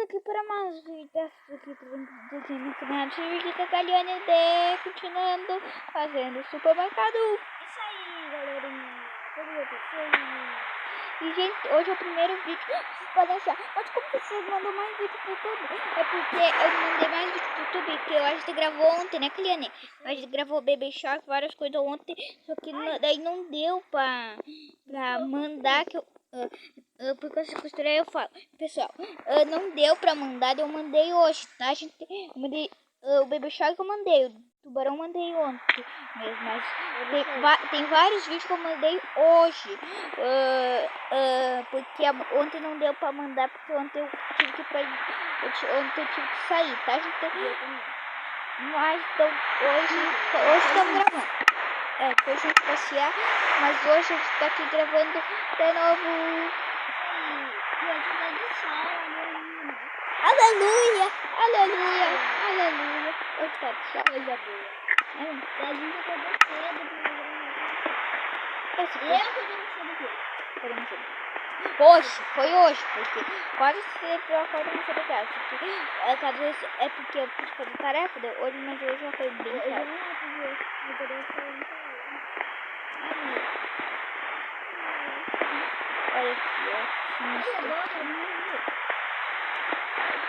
aqui para mais vídeos aqui no canal de vídeo da Galiane D, continuando fazendo supermercado. Isso aí, galerinha. E gente, hoje é o primeiro vídeo. Vocês podem achar, mas como vocês mandam mais vídeo pro YouTube? É porque eu mandei mais vídeo pro YouTube, que eu acho que gravou ontem, né, Galiane? A gente gravou Baby Shark, várias coisas ontem, só que daí não deu pra mandar, que eu... porque eu costurei, eu falo, pessoal, não deu pra mandar, eu mandei hoje, tá, gente? Eu mandei o Baby Shark, eu mandei, o tubarão eu mandei ontem mesmo, mas tem vários vídeos que eu mandei hoje, porque ontem não deu pra mandar, porque ontem eu tive que sair, tá, gente? Mas então, hoje estamos gravando. Foi junto passear, mas hoje a gente tá aqui gravando de novo. Aleluia, aleluia, aleluia. Opa, que coisa boa. E a gente acordou cedo pra gravar. Hoje, foi hoje, porque quase sempre eu acordo no cedo casa. Às vezes é porque eu preciso fazer tarefa, hoje, mas hoje eu acordei bem tarde. Olha aqui, ó.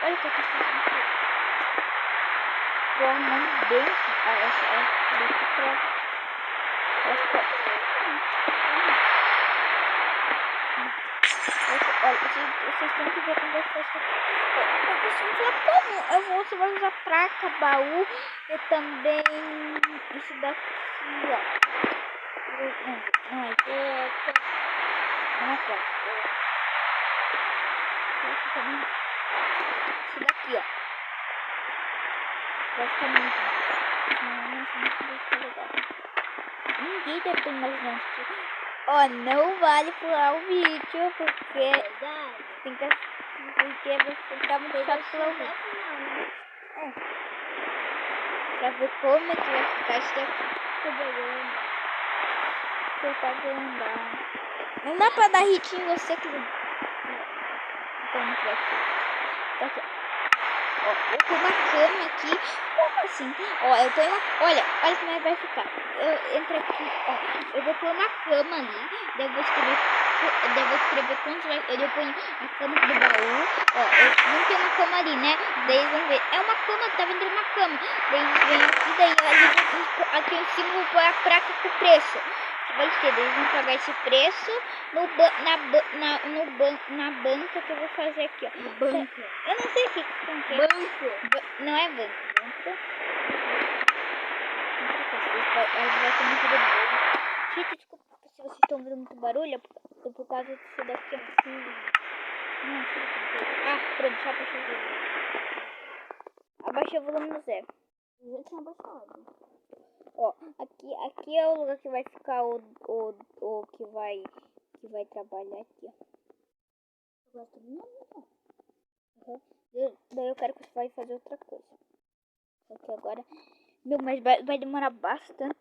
Olha o que eu tô fazendo. Tô arrumando bem essa daqui pra olha, vocês têm que ver como vai ficar isso aqui. Você vai usar placa, baú e também isso daqui, ó. Não é placa. Isso daqui, ó. Vai ficar muito mais. Ninguém deve ter imaginado que... Ó, não vale pular o vídeo, porque porque você tá muito chato pular o vídeo. Pra ver como é que vai ficar isso daqui. Propaganda. Não dá pra dar hit em você que... Então, não vai aqui. Tá aqui, ó. Ó, eu tenho uma cama aqui. Como assim? Ó, eu tenho uma... Olha como é que vai ficar. Eu entro aqui, ó. Eu vou pôr uma cama ali. Daí eu vou escrever quantos vai... Eu ponho a cama do baú. Ó, eu não tenho uma cama ali, né? Daí eles vão ver. É uma cama, tá vendo uma cama. Daí eles vêm aqui, daí aqui em cima eu vou pôr a placa com o preço. Vai ser, eles vão pagar esse preço na banca que eu vou fazer aqui, ó. Banco. Eu não sei o que é. Banco. Não é banco. Vai ter muito barulho. Gente, desculpa se vocês estão ouvindo muito barulho, é por causa disso daqui assim. Pronto, já abaixei o volume. Abaixei o volume no zero. Eu já tinha abaixado. Ó, aqui é o lugar que vai ficar o que vai trabalhar aqui, ó. Eu gosto muito. Daí eu quero que você vai fazer outra coisa. Só que agora... Meu, mas vai demorar bastante.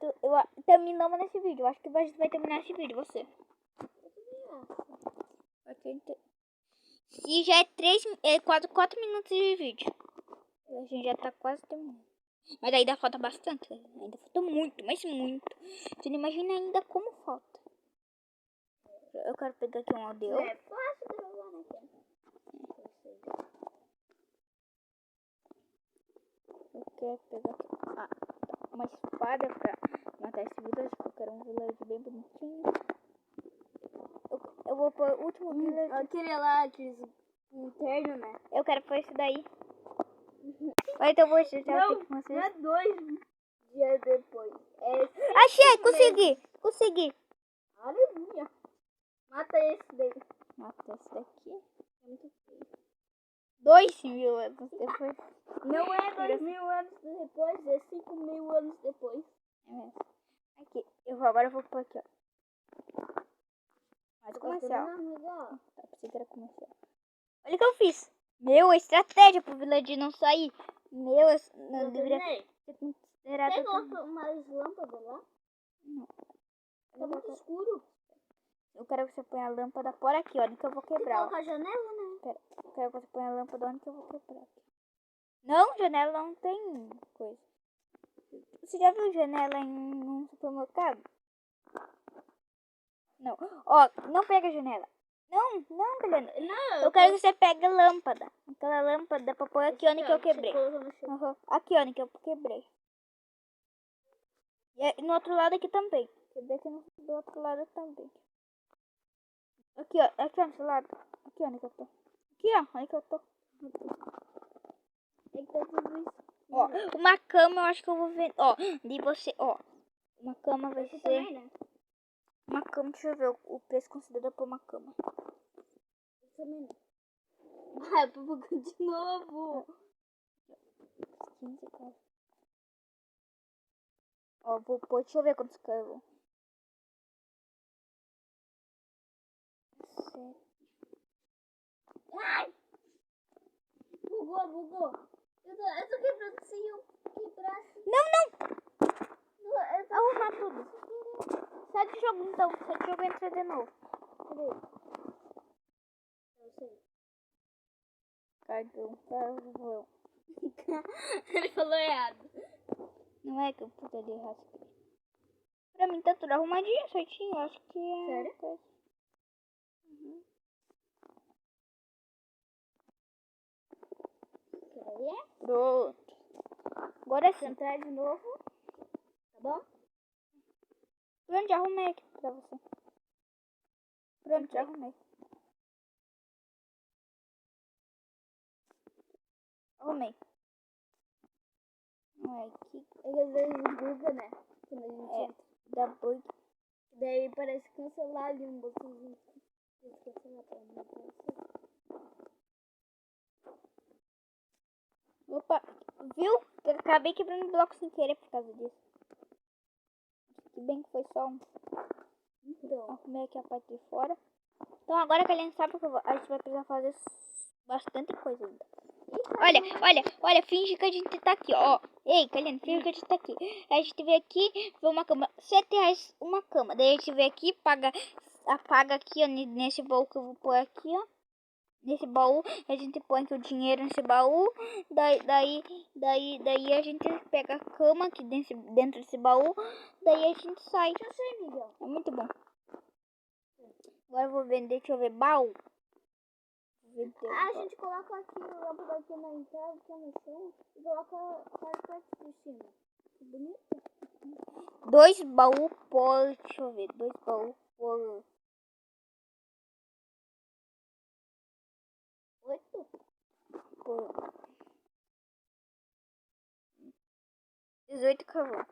Terminamos nesse vídeo. Eu acho que vai terminar esse vídeo, você. E já é quase 4 minutos de vídeo. A gente já tá quase terminando. Mas ainda falta bastante. Ainda falta muito, mas muito. Você não imagina ainda como falta. Eu quero pegar aqui um audio. É fácil gravar, né? Eu quero pegar uma espada pra matar esse village, porque eu quero um village bem bonitinho. Eu vou pôr o último village. Aquele lá, aqueles interno, né? Eu quero pôr esse daí. Então vou já Não é 2 dias depois. Achei, consegui. Aleluia. Mata esse daí. Mata esse daqui. É muito feio. 2.000 anos depois. Não é 2.000 anos depois, é 5.000 anos depois. É mesmo. Aqui, agora eu vou pôr aqui, ó. Mais comercial. Tá, pensei que era comercial. Olha o que eu fiz. Meu, estratégia pro Village não sair. Meu, não deveria ter considerado. Você colocou umas lâmpadas lá? Não. Tá muito escuro. Eu quero que você ponha a lâmpada por aqui, ó. Que eu vou quebrar. Você coloca a janela, né? Pera, quero que você ponha a lâmpada onde que eu vou quebrar aqui. Não, janela não tem coisa. Você já viu janela em um supermercado? Não. Ó, não pega a janela. Não, Galena. Não, Eu quero que você pegue a lâmpada. Aquela lâmpada pra pôr aqui onde que eu quebrei. Uhum. Aqui onde que eu quebrei. E no outro lado aqui também. Quebrei aqui do outro lado também. Aqui, ó. Aqui onde lado. Aqui onde que eu tô. Aqui, ó. Onde que eu tô. Ó, uma cama eu acho que eu vou ver. Ó, de você, ó. Uma cama vai ser. Também, né? Uma cama, deixa eu ver o preço considerado por uma cama. Também não. Ah, eu de novo. 15, cara. Ó, vou pôr, deixa eu ver quantos caras. 7. Ai! Bugou. Eu tô quebrando sem eu quebrar. Não! Arrumar tudo. Sai do jogo então. Sai do jogo e entra de novo. Peraí. Eu sei. Cargão. Ele falou errado. Não é que eu poderia rastrear. Pra mim tá tudo arrumadinho, certinho. Acho que é. Sério? Coisa. Uhum. Pronto. Agora sim. Entrar de novo. Tá bom? Pronto, já arrumei aqui pra você. Pronto, já arrumei. Arrumei. Não é aqui. Ele às vezes buga, né? Quando a gente entra. Dá bug. Daí parece cancelar ali um botãozinho. Cancelar pra mim. Opa, viu? Eu acabei quebrando o bloco sem querer por causa disso. Que bem que foi só um. Então. Arrumei aqui a parte de fora. Então agora que a gente sabe que a gente vai precisar fazer bastante coisa ainda. Olha, finge que a gente tá aqui, ó. Ei, Kaliane, finge que a gente tá aqui. A gente veio aqui, vê uma cama, R$7 uma cama. Daí a gente veio aqui, apaga aqui, ó, nesse baú que eu vou pôr aqui, ó. Nesse baú, a gente põe aqui o dinheiro nesse baú. Daí a gente pega a cama aqui dentro desse baú. Daí a gente sai. Eu sei, Miguel. É muito bom. Agora eu vou vender, deixa eu ver, baú. A gente coloca aqui o lâmpada aqui na entrada, aqui no chão, e coloca a parte por cima. Que bonito. 2 baús por... Deixa eu ver, 2 baús por... 8? Por... 18 carvão.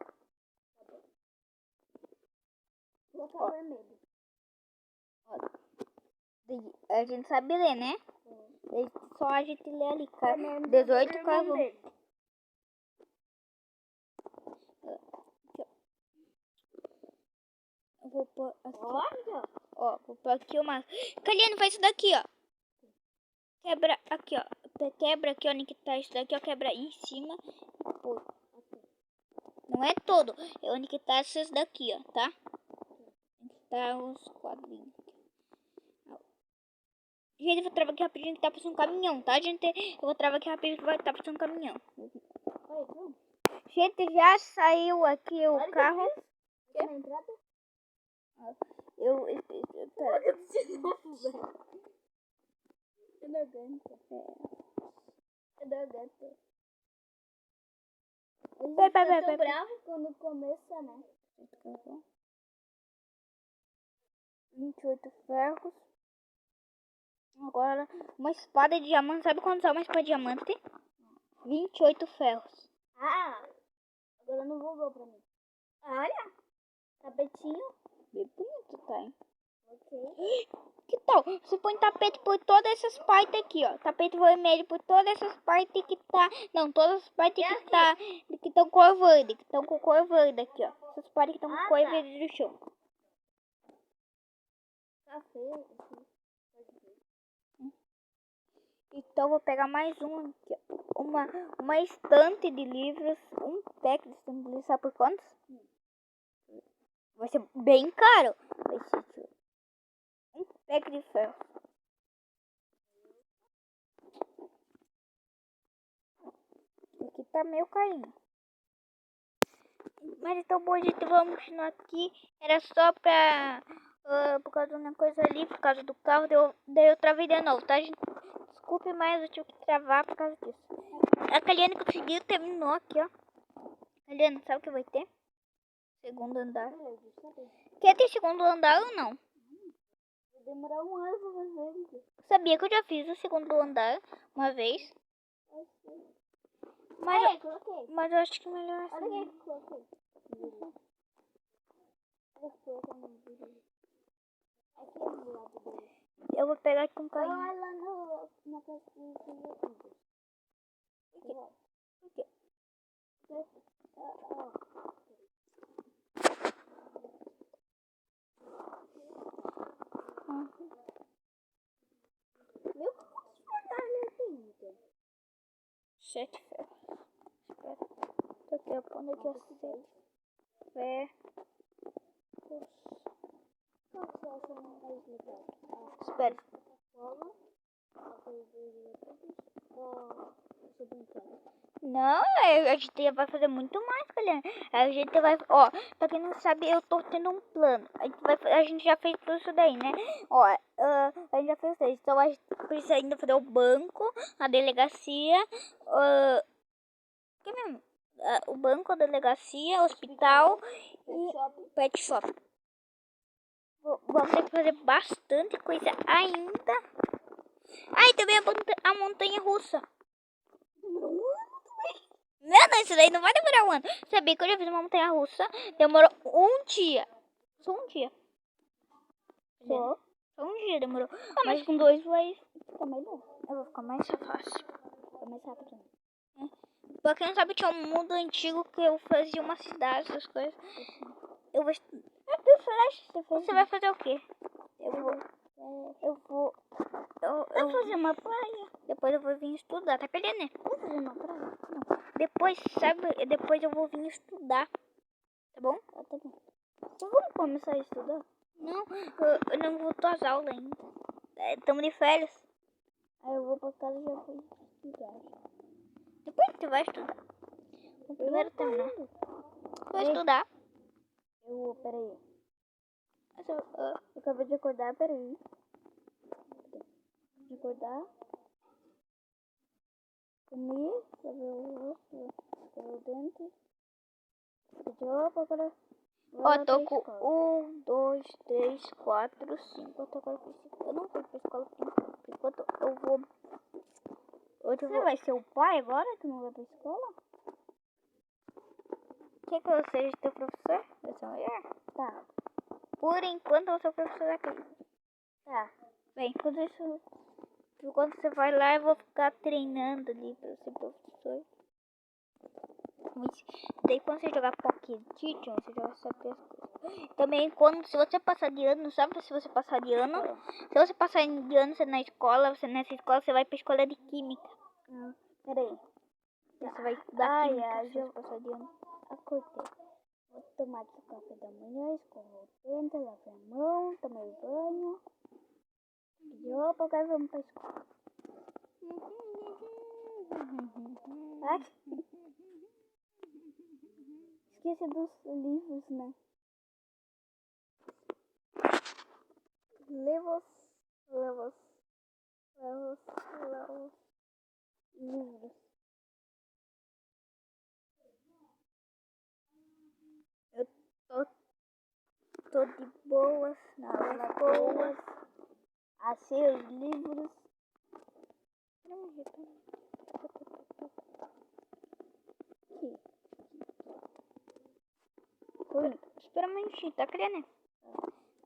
Vou colocar vermelho. A gente sabe ler, né? Só a gente lê ali, cara. 18 carvão. Eu vou pôr aqui. Olha! Ó, vou pôr aqui uma... Kaliane, faz isso daqui, ó. Quebra aqui, ó. Quebra aqui, ó, onde que tá isso daqui, ó. Quebra em cima e põe. Não é todo. É onde que tá esses daqui, ó, tá? Onde que tá os quadrinhos. Gente, eu vou travar aqui rapidinho que tá passando um caminhão, tá, gente? Eu vou travar aqui rapidinho que vai estar passando um caminhão. Gente, já saiu aqui o carro. Aqui na entrada? Pera. É nojento. Eu tô bravo quando começa, né? 28 ferros. Agora, uma espada de diamante. Sabe quanto é uma espada de diamante? 28 ferros. Ah, agora não vou pra mim. Olha, tapetinho. Bem bonito, tá, hein? Ok. Que tal? Você põe tapete por todas essas partes aqui, ó. Tapete vermelho por todas essas partes que tá... Não, todas as partes que tá... Que estão cor verde. Que estão com cor verde aqui, ó. Essas partes que estão com cor verde do chão. Café. Então vou pegar mais um aqui, ó. Uma estante de livros. Um pack de estante de livros. Sabe por quantos? Vai ser bem caro. Vai ser um pack de ferro. tá meio caindo. Mas então, bom, gente, vamos continuar aqui. Era só pra... por causa de uma coisa ali, por causa do carro, daí eu travei de novo, tá, gente? Desculpe, mas eu tive que travar por causa disso. A Kaliane conseguiu, terminou aqui, ó. Kaliane, sabe o que vai ter? Segundo andar. Quer ter segundo andar ou não? Vai demorar um ano pra fazer isso. Sabia que eu já fiz o segundo andar uma vez. Mas, coloquei. mas eu acho que melhor assim. Olha aqui, coloquei. Olha que eu coloquei. Aqui do lado dele. Eu vou pegar aqui com o carrinho. Olha lá na casa de YouTube. O quê? Meu, quantos fornalhas tem? 7 ferros. Espera. Tô aqui, ó. Quando aqui é 7 ferros. Qual que você acha mais legal? Espera. Bola? A coisa do YouTube? Ou você brincando? Não, a gente vai fazer muito mais, Kaliane. A gente vai, ó, pra quem não sabe, eu tô tendo um plano. A gente já fez tudo isso daí, né? Ó, a gente já fez isso daí. Então a gente precisa ainda fazer o banco, a delegacia, o que mesmo? O banco, a delegacia, o hospital e pet shop. Vamos ter que fazer bastante coisa ainda. Ah, e também a montanha russa. Não, isso daí não vai demorar um ano. Sabia que eu já fiz uma montanha russa? Demorou um dia. Só um dia. Só um dia demorou. Mas com 2 vai ficar melhor. Eu vou ficar mais fácil. Fica mais rápido. Pra quem não sabe, tinha um mundo antigo que eu fazia uma cidade, essas coisas. Eu vou... Você vai fazer o quê? Eu vou fazer uma praia. Depois eu vou vir estudar, tá querendo, né? Vamos fazer uma praia? Não. Depois eu vou vir estudar. Tá bom? Tá bom. Então vamos começar a estudar? Não, eu não voltou às aulas ainda. Estamos de férias. Aí eu vou pra casa e já vou estudar. Depois você vai estudar. O primeiro terminar. Vou estudar. Peraí. Eu acabei de acordar, peraí. De acordar. Comi, lavei o rosto, escovei o dente. De roupa, agora. Ó, tô com 1, 2, 3, 4, 5. Eu tô agora com 5. Eu não vou pra escola por enquanto. Eu vou. Você vai ser o pai agora que não vai pra escola? Quer que eu seja teu professor? Eu sou mulher? Tá. Por enquanto eu sou professor aqui. Tá. Bem, enquanto você vai lá, eu vou ficar treinando ali pra ser professor. Mas daí quando você jogar Pocket Teacher, você já vai saber as coisas. Também se você passar de ano, sabe se você passar de ano? Se você passar de ano, você nessa escola, você vai pra escola de química. Peraí. Você vai estudar química se já você passar de ano. acordei. Vou tomar aqui o café da manhã, escovar o dente, lavar a mão, tomar banho. De roupa, agora vamos pra escola. Ai. Esqueci dos livros, né? Livros. Eu tô de boas, nas boas. Achei os livros. Espera um minutinho, tá querendo?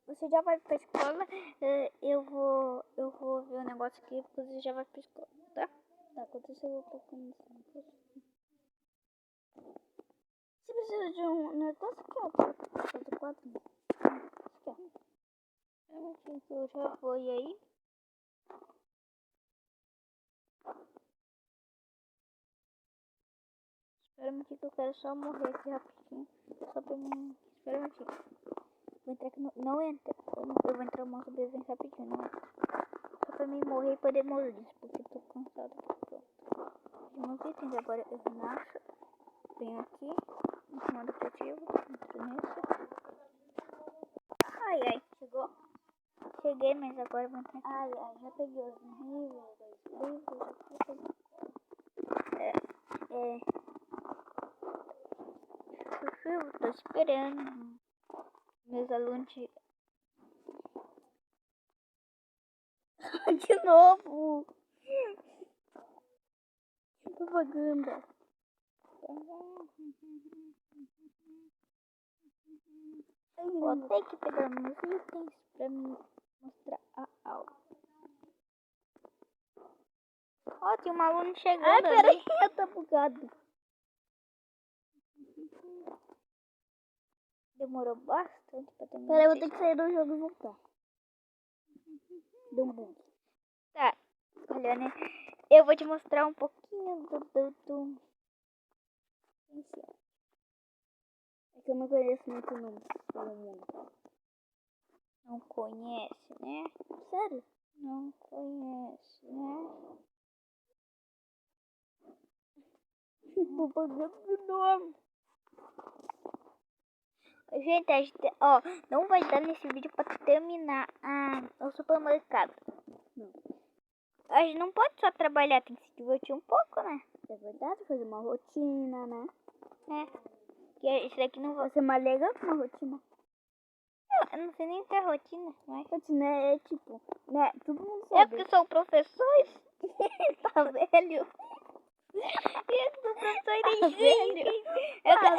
Você já vai pra escola, eu vou ver o negócio aqui, porque você já vai pra escola, tá? Tá, quanto eu vou pra começar? Você precisa de um negócio aqui, ó. Fazer 4. Eu já vou, e aí? Espera um minutinho que eu quero só morrer aqui rapidinho. Só pra mim. Espera um minutinho. Vou entrar aqui no. Não entra. Eu vou entrar no sobrevivência rapidinho, não entra. Só pra mim morrer e poder morrer, porque eu tô cansado. Pronto. os itens. Agora eu renasço. Venho aqui. Em cima do objetivo. Entro nesse. Ai, ai. Chegou? Cheguei, mas agora eu vou entrar aqui. Ai, já peguei os livros. Eu tô esperando meus alunos chegarem. De novo. Propaganda. Vou ter que pegar meus itens pra me mostrar a aula. Ó, tem um aluno chegando. Ai, peraí, eu tô bugado. Demorou bastante pra terminar. Peraí, eu vou ter que sair do jogo e voltar. Deu um bug. Tá, olha, né? Eu vou te mostrar um pouquinho do... É que eu não conheço muito nome pelo mundo. Não conhece, né? Sério? Não conhece, né? Propaganda de novo. Gente, ó, não vai dar nesse vídeo pra terminar o supermercado. Não. A gente não pode só trabalhar, tem que se divertir um pouco, né? É verdade, fazer uma rotina, né? É. Que isso daqui não vai... Vai ser mais legal que uma rotina. Eu não sei nem o que é rotina, mas... Rotina é tipo, né? Todo mundo É sabe. porque sou professor. Tá velho. Eu sou professor Tá de velho.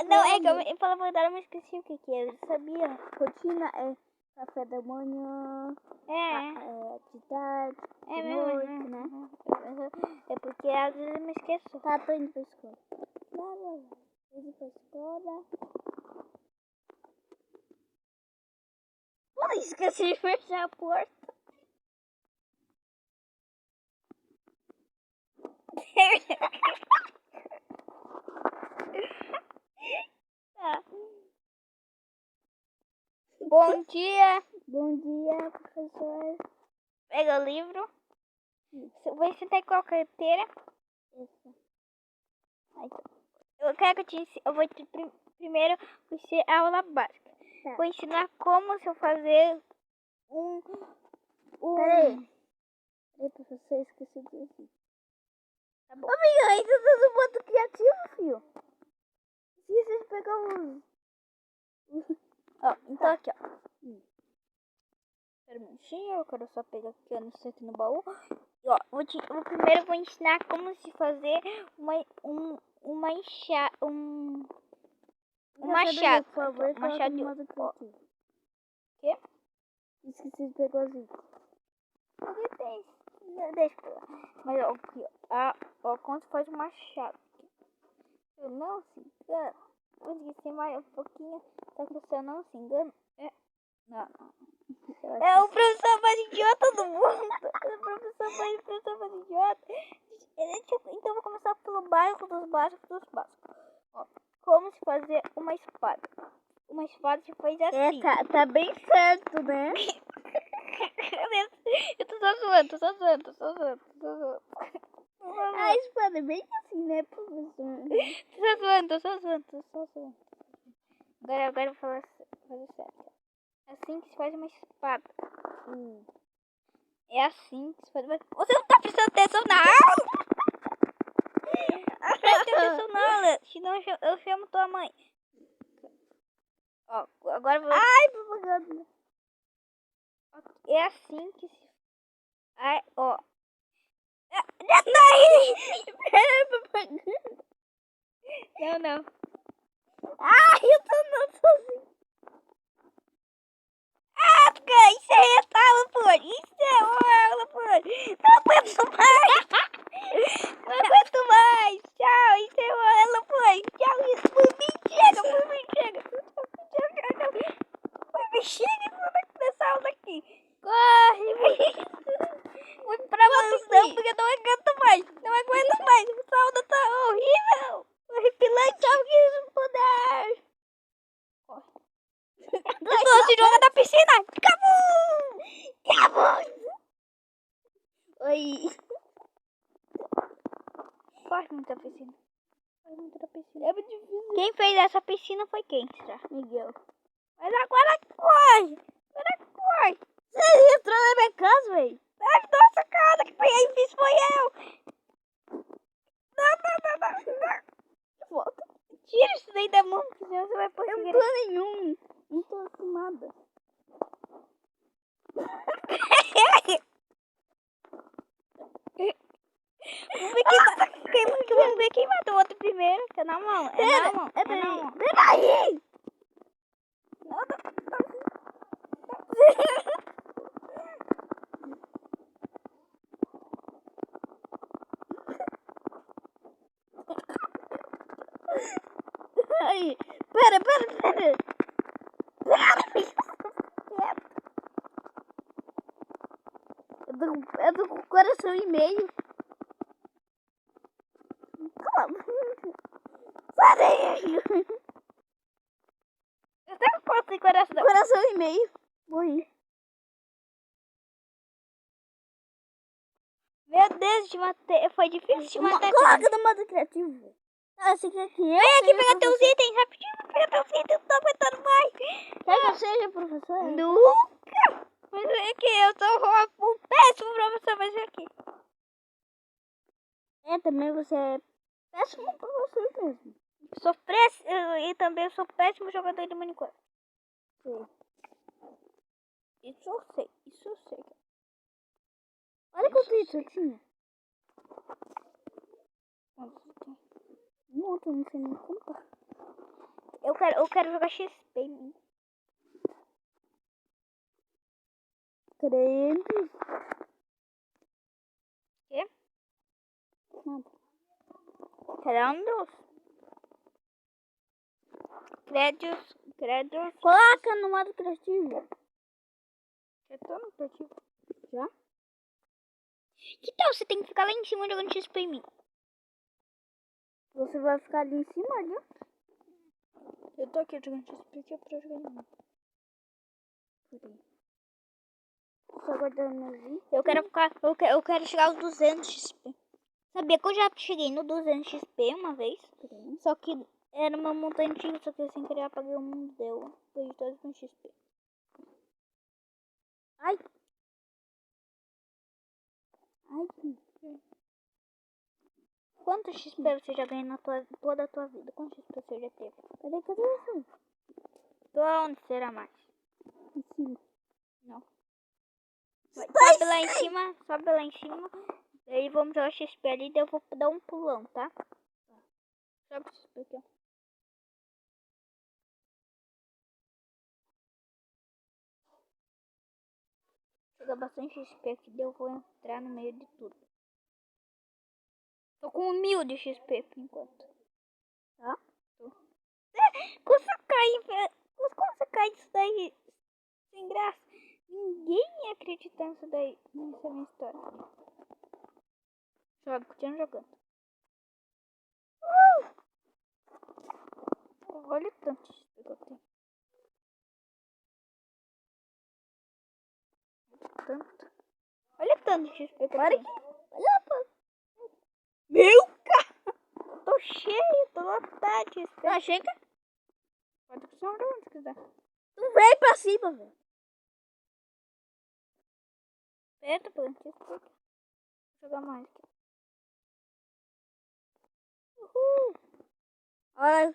Não, é que eu falei a verdade, eu me esqueci o que é. Eu sabia. Rotina é café da manhã, de tarde, É de mesmo, noite, né? É porque às vezes eu me esqueço. Tá, tô indo pra escola. Tô indo pra escola. Ai, esqueci de fechar a porta. Tá. Bom dia. Bom dia, professor. Pega o livro. Vou sentar com a carteira. Isso. Eu quero que eu te ensine. Eu vou te primeiro você a aula básica. Tá. Vou ensinar como se eu fazer um... Peraí. Peraí, professor, esqueci de dizer. Tá bom. Ô, amiga, aí tu tá no modo criativo, filho. Esqueci de pegar os... Ó, então aqui, ó. Espera um minutinho, eu quero só pegar aqui, ó, no baú. E, ó, primeiro vou ensinar como se fazer um machado. Por favor, Um machado. no modo criativo. Quê? Esqueci de pegar os itens. Aqui tem. Não, deixa pra lá. Mas, ó, aqui, ó, como se faz um machado. Eu não se engano. Vou esquecer mais um pouquinho. Só que se eu não se engano. Não. É o professor mais idiota do mundo. O professor mais idiota. Então eu vou começar pelo básico dos básicos dos básicos. Ó, como se fazer uma espada. Uma espada se faz assim. Tá bem certo, né? Eu tô só zoando. A espada é bem assim, né, professor? Tô só zoando. Agora eu vou fazer certo. É assim que se faz uma espada. É assim que se faz uma... Você não tá prestando atenção na aula? Presta atenção na aula, senão eu chamo tua mãe. Ó, agora eu vou... Ai, propaganda. É assim que se... Ai, ó. Não. Ai, eu tô sozinho. Isso é aula, pô. Isso é aula, pô. Não aguento mais. Não aguento mais. Tchau, isso é aula, pô. Tchau, isso por mim chega. Por mim chega dessa aula aqui. Corre. Vou pra mansão porque não aguento mais. Essa aula tá horrível. Horripilante, alguém poder. Pessoal, se joga da piscina. Acabou. Oi. gosto muito da piscina. Gosto muito da piscina. É muito difícil. Quem fez essa piscina foi quem, será? Miguel. Mas agora corre! Agora corre! Você entrou na minha casa, velho. Ai, nossa, cara, que foi aí, fiz foi eu! Não. Volta. Tira isso daí da mão, que senão você vai pôr Eu não cigarro. tô nenhum. Não tô acostumada. Vamos ver quem matou o outro primeiro. Que é na mão, é na mão, é na mão. Peraí. Aí. Pera. Eu tô com o coração e meio. Calma. Parei. Eu tenho quanto de coração? Coração e meio. Morri. Meu Deus, te matei. Foi difícil te matar. Coloca no modo criativo. Ah, esse aqui é que eu Vem aqui seja pegar teus professor. itens rapidinho. Pegar teus itens, eu não tô aguentando mais. Quer que eu seja professor? Nunca. Mas é que eu sou um péssimo professor, mas vem aqui. É, também você é péssimo professor mesmo. Sou péssimo e também sou péssimo jogador de Minecraft. Sei. Isso eu sei, isso eu sei. Olha quanto isso eu tinha. Muito, não sei nem contar. Eu quero jogar XP. Crentes. Quê? Nada. Créditos. Coloca no modo criativo. Eu tô no criativo. Já? Que tal você tem que ficar lá em cima jogando XP em mim? Você vai ficar ali em cima, viu? Eu tô aqui jogando XP aqui pra jogar em mim. Só guardando ali. Eu quero chegar aos 200 XP. Sabia que eu já cheguei no 200 XP uma vez? Só que era uma montanha antiga, só que eu sem querer apaguei o mundo dela. Foi todos com XP. Ai. Quanto XP você já ganhou na toda a tua vida? Quanto XP você já teve? Cadê você? Tô aonde será mais? Em cima. Não. Sobe lá em cima. Daí vamos jogar XP ali, daí eu vou dar um pulão, tá? Sobe o XP aqui, ó. Chega bastante XP aqui, daí eu vou entrar no meio de tudo. Tô com 1000 de XP por enquanto. Tá? Como você cai disso daí? Sem graça. Ninguém ia acreditar nisso daí. Nessa minha história. Joga, continua jogando. Olha o tanto de XP que eu tenho. Olha o tanto de XP que eu tenho. Olha, pô. Meu cara! Tô cheio, tô lotado de XP. Ah, chega. Pode puxar onde quiser. Tu vem pra cima, velho. Aperta, pô. Vou jogar mais aqui. Uhul. Olha.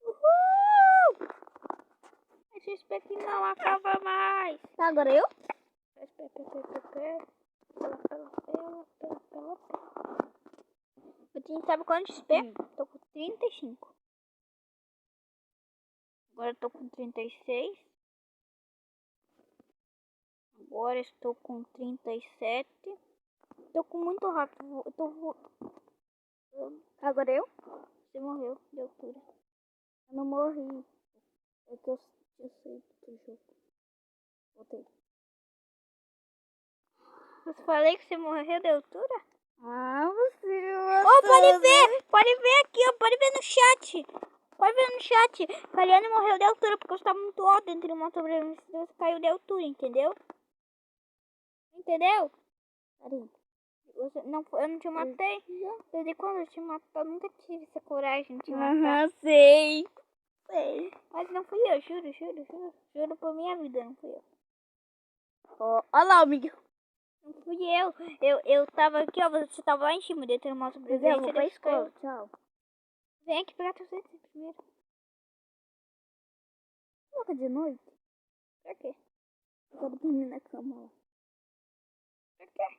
Uhul! Esse XP aqui não acaba mais. Tá, agora eu? Eu tinha, sabe quanto XP? Tô com 35. Agora eu tô com 36. Agora estou com 37. Tô com muito rápido. Agora eu? Você morreu de altura. Eu não morri. É que eu sei do jogo. Voltei. Eu falei que você morreu de altura? Ah, você... Oh, pode ver aqui, ó, pode ver no chat. Pode ver no chat. Kaliane morreu de altura porque eu estava muito alto entre uma sobrevivência. Você caiu de altura, entendeu? Entendeu? Peraí. Eu não te matei. Desde quando eu te matei? Eu nunca tive essa coragem de te matar. Aham, sei. Sei. Mas não fui eu, juro. Juro por minha vida, não fui eu. Ó, ó lá, amigo. Não fui eu. Eu tava aqui, ó. Você tava lá em cima, dentro do nosso Eu vou pra escola. presente. Tchau. Vem aqui pegar teus itens primeiro. Coloca de noite. Pra quê? Eu quero dormir na cama, ó. Pra quê?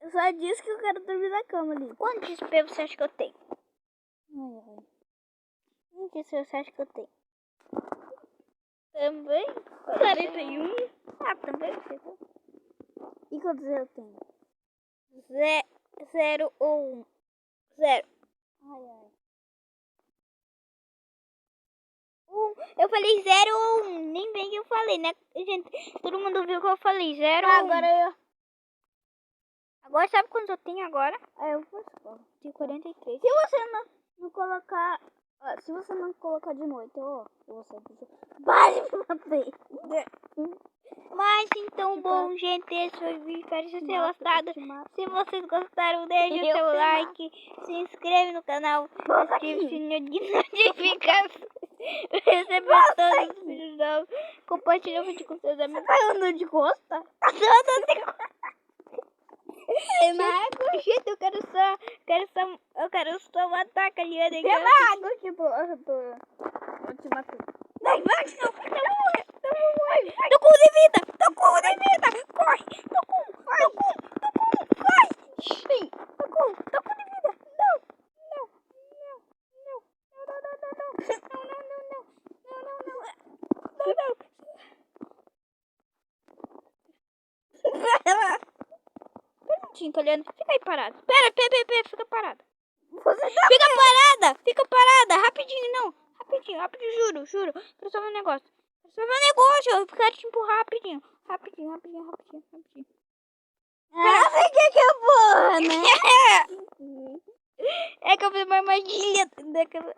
Eu só disse que eu quero dormir na cama ali. Quantos XP você acha que eu tenho? Ai. Quantos XP você acha que eu tenho? Também? 41. Ah, também você tá? E quantos eu tenho? 0 ou 1? 0. Ai. 1. Eu falei 0 ou 1. Nem bem que eu falei, né? Gente, todo mundo viu que eu falei 0 ou 1. Agora Agora sabe quantos eu tenho agora? eu vou pra escola. Tenho 43. Se você não colocar... se você não colocar de noite, ó, eu vou sair do jogo. Pare de bater. Mas então, bom, gente, esse foi o vídeo. Espero que vocês tenham gostado. Se vocês gostaram, deixe o seu like, se inscreve no canal, ative o sininho de notificação, receber todos os vídeos novos, compartilha o vídeo com seus amigos. Tá andando de costa? Gente, eu quero só matar a Caliana. Pela água que eu te matei. Não, tô com 1 de vida! Corre! Tô com, corre! Tô com 1 de vida! Pera um minutinho, Caliana. Fica aí parado. Pera, fica parada. Fica parada! Rapidinho, juro. Quero só ver um negócio. Eu quero te empurrar rapidinho. Rapidinho. Você quer que eu vou, né? É que eu fiz uma armadilha daquela...